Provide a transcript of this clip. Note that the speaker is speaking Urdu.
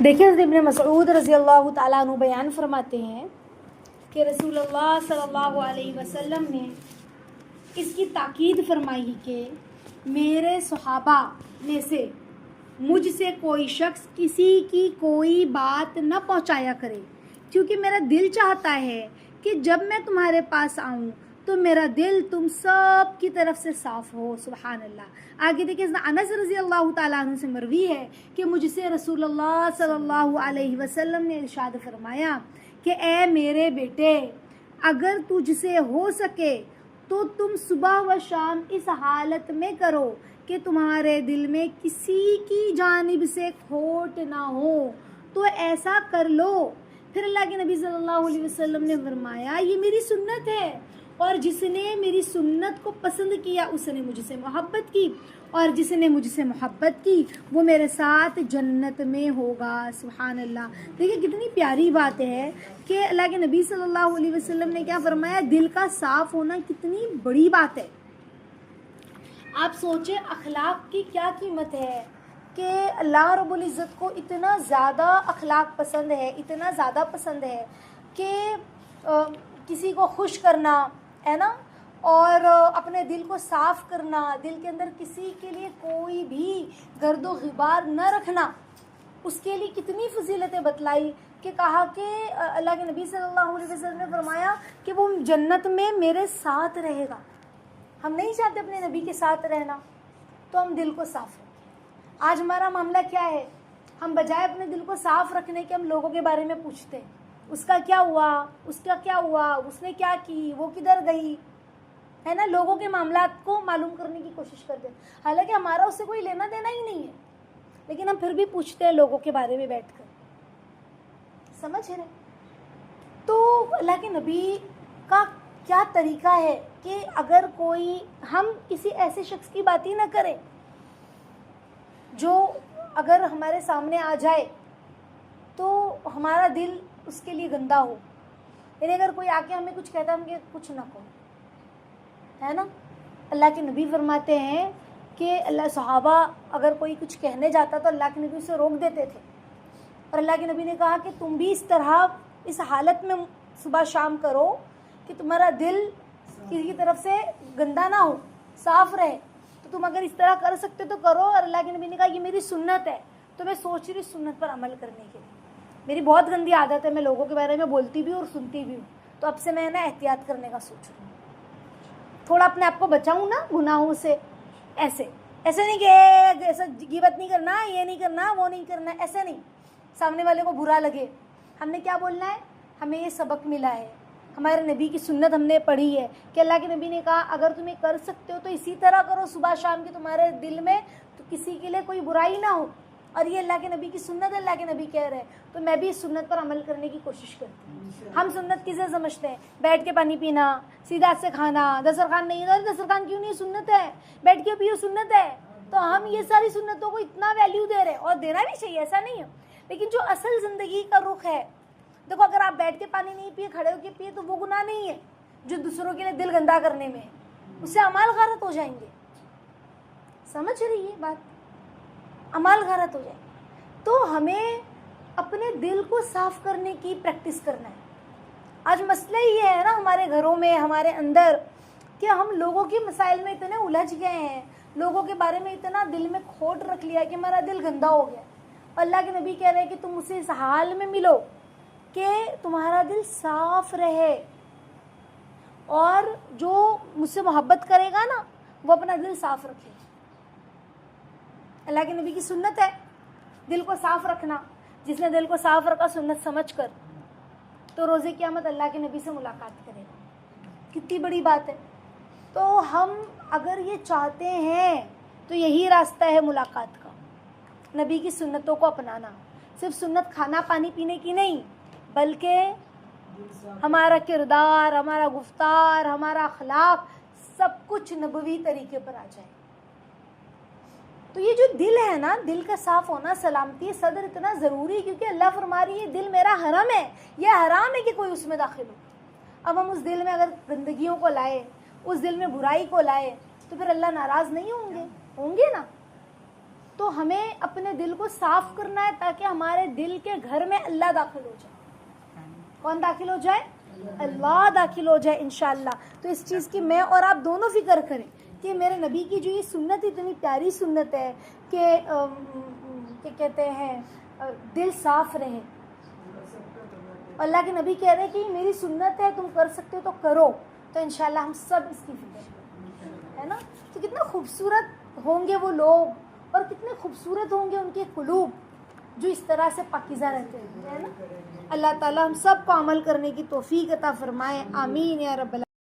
دیکھیں حضرت ابن مسعود رضی اللہ تعالیٰ عنہ بیان فرماتے ہیں کہ رسول اللہ صلی اللہ علیہ وسلم نے اس کی تاکید فرمائی کہ میرے صحابہ میں سے مجھ سے کوئی شخص کسی کی کوئی بات نہ پہنچایا کرے، کیونکہ میرا دل چاہتا ہے کہ جب میں تمہارے پاس آؤں تو میرا دل تم سب کی طرف سے صاف ہو۔ سبحان اللہ۔ آگے دیکھیں انس رضی اللہ تعالیٰ عنہ سے مروی ہے کہ مجھ سے رسول اللہ صلی اللہ علیہ وسلم نے ارشاد فرمایا کہ اے میرے بیٹے، اگر تجھ سے ہو سکے تو تم صبح و شام اس حالت میں کرو کہ تمہارے دل میں کسی کی جانب سے کھوٹ نہ ہو تو ایسا کر لو۔ پھر اللہ کے نبی صلی اللہ علیہ وسلم نے فرمایا یہ میری سنت ہے، اور جس نے میری سنت کو پسند کیا اس نے مجھ سے محبت کی، اور جس نے مجھ سے محبت کی وہ میرے ساتھ جنت میں ہوگا۔ سبحان اللہ۔ دیکھیں کتنی پیاری بات ہے کہ اللہ کے نبی صلی اللہ علیہ وسلم نے کیا فرمایا، دل کا صاف ہونا کتنی بڑی بات ہے۔ آپ سوچیں اخلاق کی کیا قیمت ہے کہ اللہ رب العزت کو اتنا زیادہ اخلاق پسند ہے، اتنا زیادہ پسند ہے کہ کسی کو خوش کرنا ہے نا، اور اپنے دل کو صاف کرنا، دل کے اندر کسی کے لیے کوئی بھی گرد و غبار نہ رکھنا، اس کے لیے کتنی فضیلتیں بتلائی کہ کہا کہ اللہ کے نبی صلی اللہ علیہ وسلم نے فرمایا کہ وہ جنت میں میرے ساتھ رہے گا۔ ہم نہیں چاہتے اپنے نبی کے ساتھ رہنا، تو ہم دل کو صاف رکھیں۔ آج ہمارا معاملہ کیا ہے، ہم بجائے اپنے دل کو صاف رکھنے کے ہم لوگوں کے بارے میں پوچھتے ہیں، اس کا کیا ہوا، اس کا کیا ہوا، اس نے کیا کی، وہ کدھر گئی، ہے نا، لوگوں کے معاملات کو معلوم کرنے کی کوشش کرتے ہیں، حالانکہ ہمارا اس سے کوئی لینا دینا ہی نہیں ہے، لیکن ہم پھر بھی پوچھتے ہیں لوگوں کے بارے میں بیٹھ کر۔ سمجھ رہے؟ تو اللہ کے نبی کا کیا طریقہ ہے کہ اگر کوئی، ہم کسی ایسے شخص کی بات ہی نہ کریں جو اگر ہمارے سامنے آ جائے تو ہمارا دل اس کے لیے گندا ہو، یعنی اگر کوئی آ کے ہمیں کچھ کہتا ہے ہم کہ کچھ نہ کہو، ہے نا۔ اللہ کے نبی فرماتے ہیں کہ اللہ صحابہ اگر کوئی کچھ کہنے جاتا تو اللہ کے نبی اسے روک دیتے تھے، اور اللہ کے نبی نے کہا کہ تم بھی اس طرح اس حالت میں صبح شام کرو کہ تمہارا دل کسی کی طرف سے گندا نہ ہو، صاف رہے، تو تم اگر اس طرح کر سکتے تو کرو۔ اور اللہ کے نبی نے کہا یہ میری سنت ہے، تو میں سوچ رہی سنت پر عمل کرنے کے لیے۔ میری بہت گندی عادت ہے، میں لوگوں کے بارے میں بولتی بھی اور سنتی بھی ہوں، تو اب سے میں نا احتیاط کرنے کا سوچ رہی ہوں، تھوڑا اپنے آپ کو بچاؤں نا گناہوں سے۔ ایسے نہیں کہ ایسا غیبت نہیں کرنا، یہ نہیں کرنا، وہ نہیں کرنا، ایسے نہیں سامنے والے کو برا لگے۔ ہم نے کیا بولنا ہے، ہمیں یہ سبق ملا ہے، ہمارے نبی کی سنت ہم نے پڑھی ہے کہ اللہ کے نبی نے کہا اگر تمہیں کر سکتے ہو تو اسی طرح کرو صبح شام کی تمہارے دل میں تو کسی کے لیے کوئی برائی نہ ہو، اور یہ اللہ کے نبی کی سنت ہے، اللہ کے نبی کہہ رہے ہیں، تو میں بھی اس سنت پر عمل کرنے کی کوشش کرتی ہوں۔ ہم سنت کسے سمجھتے ہیں، بیٹھ کے پانی پینا، سیدھا سے کھانا، دسترخوان نہیں ہے، دسترخوان کیوں نہیں، سنت ہے، بیٹھ کے پیو سنت ہے، تو ہم یہ ساری سنتوں کو اتنا ویلیو دے رہے ہیں، اور دینا بھی چاہیے، ایسا نہیں ہے، لیکن جو اصل زندگی کا رخ ہے، دیکھو اگر آپ بیٹھ کے پانی نہیں پیے، کھڑے ہو کے پیے تو وہ گناہ نہیں ہے جو دوسروں کے لیے دل گندا کرنے میں ہے، اس سے اعمال غارت ہو جائیں گے۔ سمجھ رہی ہے بات، اعمال غارت ہو جائیں گے۔ تو ہمیں اپنے دل کو صاف کرنے کی پریکٹس کرنا ہے۔ آج مسئلہ یہ ہے نا ہمارے گھروں میں، ہمارے اندر، کہ ہم لوگوں کے مسائل میں اتنے الجھ گئے ہیں، لوگوں کے بارے میں اتنا دل میں کھوٹ رکھ لیا کہ ہمارا دل گندا ہو گیا۔ اللہ کے نبی کہہ رہے ہیں کہ تم اسے اس حال میں ملو کہ تمہارا دل صاف رہے، اور جو مجھ سے محبت کرے گا نا وہ اپنا دل صاف رکھے۔ اللہ کے نبی کی سنت ہے دل کو صاف رکھنا، جس نے دل کو صاف رکھا سنت سمجھ کر تو روز قیامت اللہ کے نبی سے ملاقات کرے گا۔ کتنی بڑی بات ہے۔ تو ہم اگر یہ چاہتے ہیں تو یہی راستہ ہے ملاقات کا، نبی کی سنتوں کو اپنانا، صرف سنت کھانا پانی پینے کی نہیں، بلکہ ہمارا کردار، ہمارا گفتار، ہمارا اخلاق سب کچھ نبوی طریقے پر آ جائے۔ تو یہ جو دل ہے نا، دل کا صاف ہونا، سلامتی صدر اتنا ضروری ہے، کیونکہ اللہ فرما رہی ہے دل میرا حرم ہے، یہ حرام ہے کہ کوئی اس میں داخل ہو۔ اب ہم اس دل میں اگر گندگیوں کو لائے، اس دل میں برائی کو لائے، تو پھر اللہ ناراض نہیں ہوں گے نا۔ تو ہمیں اپنے دل کو صاف کرنا ہے تاکہ ہمارے دل کے گھر میں اللہ داخل ہو جائے. کون داخل ہو جائے؟ اللہ داخل ہو جائے انشاءاللہ. تو اس چیز کی میں اور آپ دونوں فکر کریں کہ میرے نبی کی جو یہ سنت اتنی پیاری سنت ہے کہ کہتے ہیں دل صاف رہے. اللہ کے نبی کہہ رہے ہیں کہ یہ میری سنت ہے, تم کر سکتے ہو تو کرو. تو انشاءاللہ ہم سب اس کی فکر کریں, ہے نا. تو کتنا خوبصورت ہوں گے وہ لوگ اور کتنے خوبصورت ہوں گے ان کے قلوب جو اس طرح سے پاکیزہ رہتے ہیں, ہے نا. اللہ تعالی ہم سب کو عمل کرنے کی توفیق عطا فرمائے. آمین یا رب العالمین.